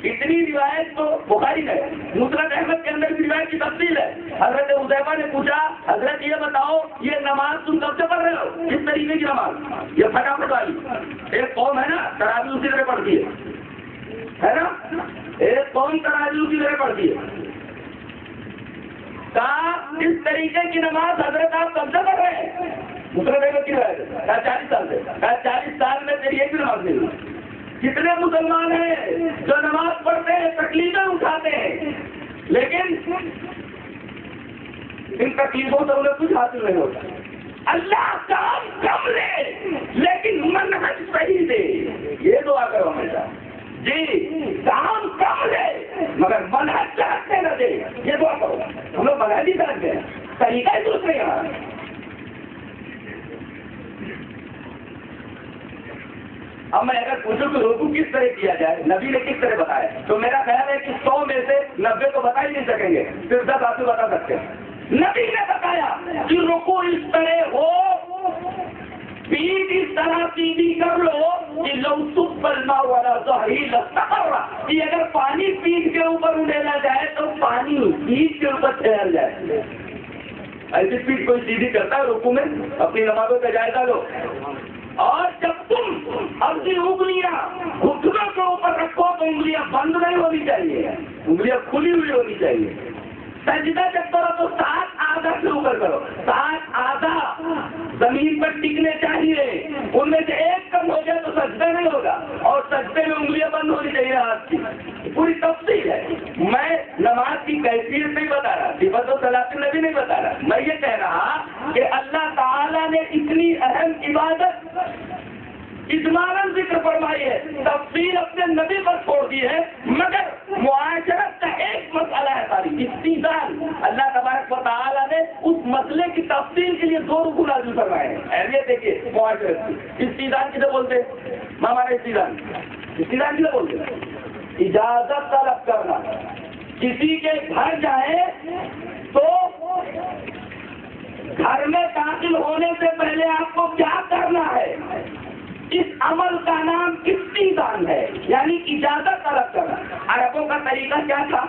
इतनी रिवायत तो बुखारी में, मुस्नद अहमद के अंदर भी रिवायत की तफसील है। हजरत हुज़ैफा ने पूछा, हजरत ये बताओ ये नमाज तुम कब से पढ़ रहे हो, किस तरीके की नमाज? ये फटाफट वाली। एक कौम है ना तरावी उसी तरह पढ़ती है ना, एक कौम तरावी उसी तरह पढ़ती है। कहा इस तरीके की नमाज हजरत आप कब से पढ़ रहे हैं? मुस्लिम की रिवायत है 40 साल से। 40 साल में तेरी एक भी नमाज नहीं हुई। कितने मुसलमान हैं जो नमाज पढ़ते हैं, तकलीफें उठाते हैं, लेकिन इन तकलीफों से उन्हें कुछ हासिल नहीं होता। अल्लाह काम कम ले लेकिन मनहज सही दे, ये दुआ करो हमेशा। जी काम कम ले मगर मनहज चाहते न दे, ये दुआ करो। हम लोग मनहज ही चाहते हैं, तरीका ही दूसरे यहाँ। अब मैं अगर पूछूं कि रुकू किस तरह किया जाए, नबी ने किस तरह बताया, तो मेरा ख्याल है कि 100 में से 90 तो बता ही नहीं सकेंगे, सिर्फ 10 आपको बता सकते हैं। नबी ने बताया कि रुकू इस तरह हो, पीठ इस तरह सीधी कर लो कि लौसुबलना वाला कि अगर पानी पीठ के ऊपर उड़ेला जाए तो पानी पीठ के ऊपर ठहर जाए। ऐसी पीठ कोई सीधी करता है रुकू में? अपनी नमाजों का जायजा लो। और जब तुम अपनी उंगलियां घुटनों के ऊपर रखो तो उंगलियां बंद नहीं होनी चाहिए, उंगलियां खुली हुई होनी चाहिए। सजदा जब करो तो 7 आधा से ऊपर करो, 7 आधा जमीन पर टिकने चाहिए। उनमें से एक कम हो जाए तो सजदा नहीं होगा, और सजदे में उंगलियां बंद होनी चाहिए हाथ की। पूरी तफसील है। मैं नमाज की कैफियत नहीं बता रहा, सिफत और सलात नबी नहीं बता रहा। मैं ये कह रहा कि अल्लाह ताला ने इतनी अहम इबादत इजमालन जिक्र फरमाई है, तफसील अपने नबी पर छोड़ दी है, मगर मुआशरत का एक मसला है सारी इस्तीजान। अल्लाह तबारक व तआला ने उस मसले की तफसील के लिए 2 रुकू नाज़िल फरमाए हैं। अहमियत देखिए मुआशरत की। इस्तीजान किसे बोलते हैं? हमारा इस्तीजान किसे बोलते हैं? इजाजत तलब करना। किसी के घर जाए तो घर में दाखिल होने से पहले आपको क्या करना है, इस अमल का नाम इस्तीजान है, यानी इजाजत तलब करना। अरबों का तरीका क्या था?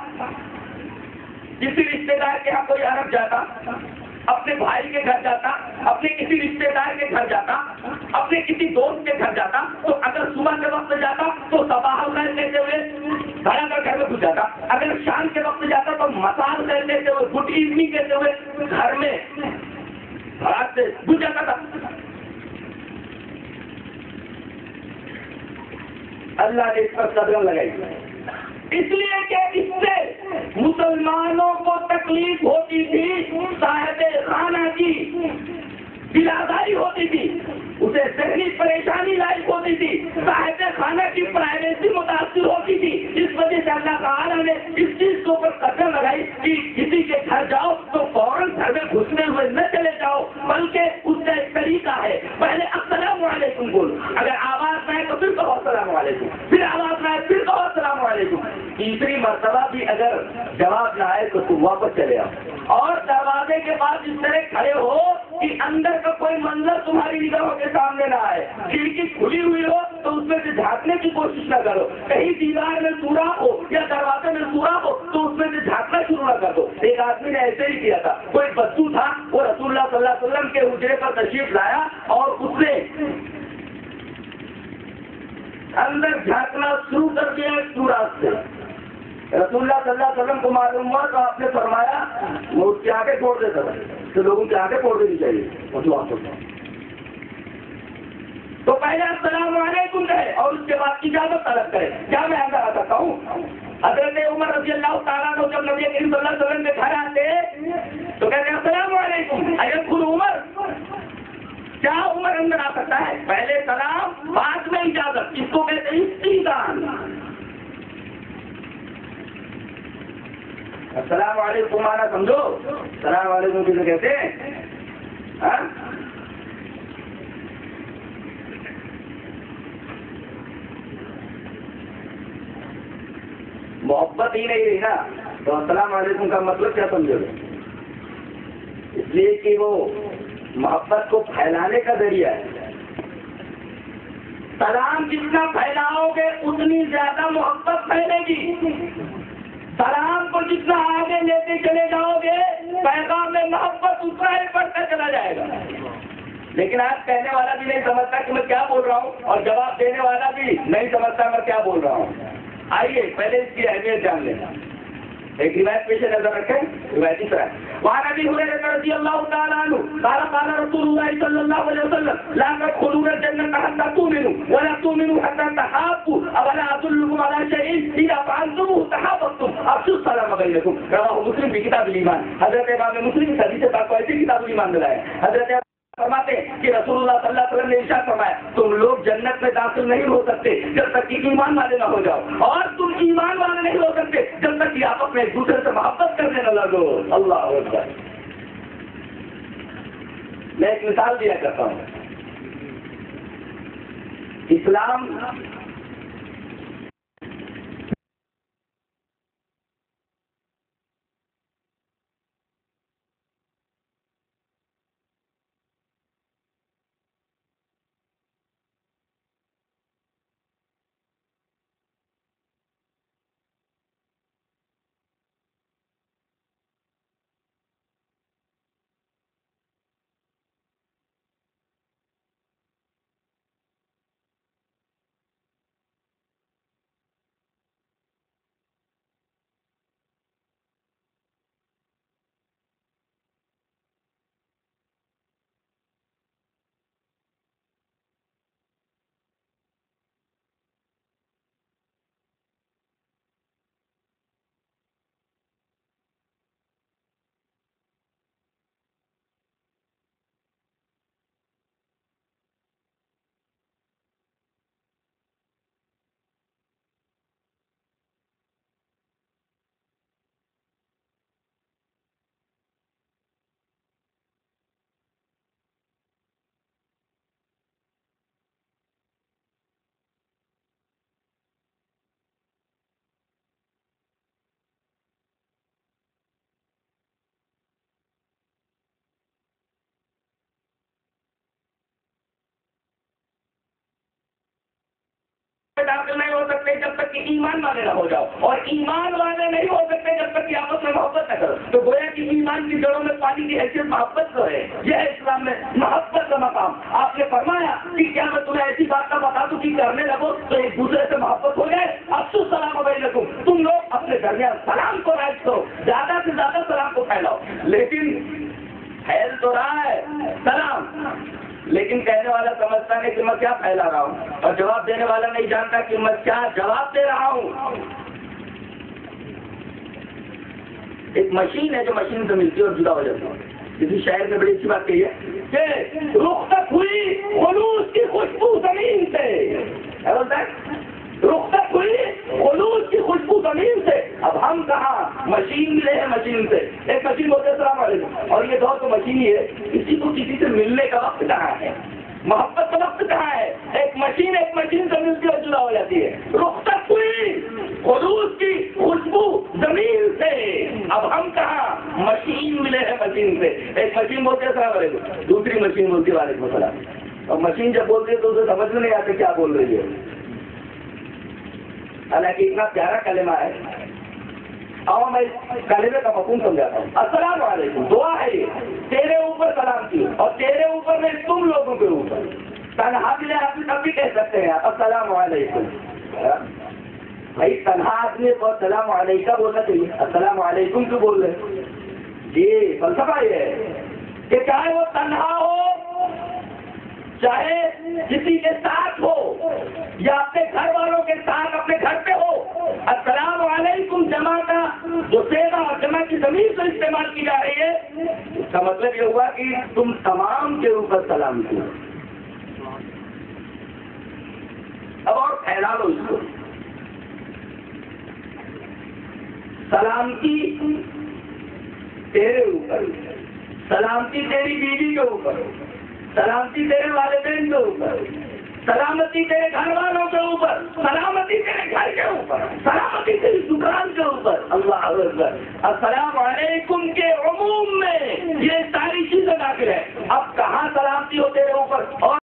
किसी रिश्तेदार के यहाँ कोई अरब जाता, अपने भाई के घर जाता, अपने किसी रिश्तेदार के घर जाता, अपने किसी दोस्त के घर जाता, तो अगर सुबह के वक्त जाता तो सबाह कहते हुए घर में घुस जाता, अगर शाम के वक्त जाता तो मसाल कहते हुए, गुड इवनिंग कहते हुए घर में रात से घुस जाता था। अल्लाह ने इस पर कदम लगाई, इसलिए कि इससे मुसलमानों को तकलीफ होती थी, साहिबे खाना की बिलादारी होती थी, उसे जहनी परेशानी लायक होती थी, साहिबे खाना की प्राइवेसी मुतासिर होती थी। इस वजह से अल्लाह ताला ने इस चीज के ऊपर कदम लगाई कि किसी के घर जाओ तो फौरन घर में घुसने हुए न चले जाओ, बल्कि उसका एक तरीका है, पहले अस्सलामु अलैकुम बोलो, अगर आवाज आए तो फिर कहो अस्सलामु अलैकुम, फिर आवाज आए फिर कहो अस्सलामु अलैकुम। तीसरी मर्तबा भी अगर जवाब न आए तो तुम वापस चले आओ, और दरवाजे के पास इस तरह खड़े हो कि अंदर का कोई मंजर तुम्हारी निगाहों के सामने ना आए। खिड़की खुली हुई हो तो उसमें से झांकने की कोशिश न करो, कहीं दीवार में सुराख हो या दरवाजे में सुराख हो तो उसमें से झांकना शुरू न कर दो। एक आदमी ने ऐसे ही किया था, कोई बच्चू था, वो रसूलुल्लाह सल्लल्लाहु अलैहि वसल्लम के हुजरे पर तशरीफ लाया और उसने अंदर झांकना शुरू कर दिया सुराख से। रसूलुल्लाह सल्लल्लाहु अलैहि वसल्लम को मालूम हुआ तो आपने फरमाया, वो उसकी आंखें फोड़ देता था, तो लोगों की आंखें फोड़ देनी चाहिए। और जो तो पहले अस्सलामु अलैकुम कहे और उसके बाद इजाजत तलब करे। क्या मैं अंदर आ सकता हूँ? हज़रत उमर रज़ी अल्लाह तआला अन्हु जब नबी करीम सल्लल्लाहु अलैहि वसल्लम के घर आते तो कहते अस्सलामु अलैकुम अयदखुल उमर, क्या उमर अंदर आ सकता है? पहले सलाम बाद में इजाजत, इसको कहते हैं इस्तीज़ान। अस्सलामु अलैकुम आना समझो, अस्सलामु अलैकुम किसे कहते हैं? मोहब्बत ही नहीं रही ना तो अस्सलाम वालेकुम का मतलब क्या समझोगे? इसलिए कि वो मोहब्बत को फैलाने का जरिया है। सलाम जितना फैलाओगे उतनी ज्यादा मोहब्बत फैलेगी। सलाम को जितना आगे लेते चले जाओगे पैगाम में मोहब्बत उतना ही बढ़ता चला जाएगा। लेकिन आज कहने वाला भी नहीं समझता कि मैं क्या बोल रहा हूँ, और जवाब देने वाला भी नहीं समझता मैं क्या बोल रहा हूँ। आइए पहले इसकी अहमियत जान लेना। एक रिवायत पेश नजर रखें, रिवायत इस तरह वहाँ नबी हुरैरा रज़ियल्लाहु ताला अन्हु क़ाल क़ाल रसूलुल्लाह सल्लल्लाहु अलैहि वसल्लम ला तदखुलूना जन्नता हत्ता तुमिनू व ला तुमिनू हत्ता तहाब्बू अवला अदुल्लुकुम अला शैइन इज़ा फ़अलतुमू तहाब्बतुम अफ़शु सलाम बैनकुम रवाहु मुस्लिम फी किताबुल ईमान। हज़रत इमाम मुस्लिम हदीस पाक को ऐसी किताबुल ईमान में लाए। हज़रत फरमाते हैं कि रसूलुल्लाह सल्लल्लाहु अलैहि वसल्लम ने इरशाद फरमाया तुम लोग जन्नत में दाखिल नहीं हो सकते जब तक कि ईमान वाले ना हो जाओ, और तुम ईमान वाले नहीं हो सकते जब तक कि आपस में एक दूसरे से मोहब्बत करने न लगो। अल्लाह अकबर। मैं एक मिसाल दिया करता हूँ। इस्लाम दाखिल नहीं हो सकते जब तक कि ईमान वाले ना हो जाओ, और ईमान वाले नहीं हो सकते जब तक कि आपस में मोहब्बत न करो। तो गोया कि ईमान की जड़ों में पानी की हैसियत मोहब्बत तो है। यह है इस्लाम में मोहब्बत का मकाम। आपने फरमाया कि क्या मैं तुम्हें ऐसी बात का बता दूं कि करने लगो तो एक दूसरे से मोहब्बत हो जाए। अफ़शु सलाम बैनकुम, तुम लोग अपने दरमियान सलाम को राइज करो, ज्यादा से ज्यादा सलाम को फैलाओ। लेकिन फैल तो रहा है सलाम, लेकिन कहने वाला समझता नहीं कि मैं क्या फैला रहा हूँ, और जवाब देने वाला नहीं जानता कि मैं क्या जवाब दे रहा हूँ। एक मशीन है जो मशीन से मिलती है और जुदा हो जाती है। किसी शायर ने बड़ी अच्छी बात कही है कि रुख तक हुई खुलूस की खुशबू जमीन से, क्या बोलता है? रुख तक हुई खुलूस की खुशबू जमीन से, अब हम कहाँ मशीन मिले हैं मशीन से। एक मशीन बोलते हैं सलाम अलैकुम, और ये दौर तो मशीन ही है। किसी को किसी से मिलने का वक्त कहाँ है, मोहब्बत का वक्त कहाँ है? एक मशीन से मिलती और जुदा हो जाती है। रुख तक हुई खुलूस की खुशबू जमीन से, अब हम कहाँ मशीन मिले हैं मशीन से। एक मशीन बोलते हैं सलाम अलैकुम, दूसरी मशीन बोलती है वालेकुम सलाम। और मशीन जब बोलती है तो उसे समझ में नहीं आता क्या बोल रही है। हालांकि इतना प्यारा कलेमा है। और मैं कलेमे का मफहूम समझाता हूँ। अस्सलाम वालेकुम दुआ है, ये तेरे ऊपर सलाम की, और तेरे ऊपर में तुम लोगों के ऊपर। तन्हा मिले आदमी तब भी कह सकते हैं अस्सलाम वालेकुम। भाई तन्हा आदमी को अस्सलाम वालेकुम बोलना चाहिए, अस्सलाम वालेकुम क्यों बोल रहे? ये फलसफा ये है कि चाहे वो तन्हा हो, चाहे किसी के साथ हो, या अपने घर वालों के साथ अपने घर पे हो, अस्सलाम वालेकुम जमा का जो सेवा और जमा की जमीन से इस्तेमाल की जा रही है, इसका मतलब ये हुआ कि तुम तमाम के ऊपर सलाम किया। अब और फैला लो इसको। सलामती तेरे ऊपर, सलामती तेरी बीवी के ऊपर, सलामती तेरे वालिदैन के ऊपर, सलामती तेरे घर वालों के ऊपर, सलामती तेरे घर के ऊपर, सलामती तेरी दुकान के ऊपर। अल्लाह अकबर। अस्सलाम वालेकुम के उमूम में ये सारी चीजें दाखिल है। अब कहाँ सलामती हो तेरे ऊपर और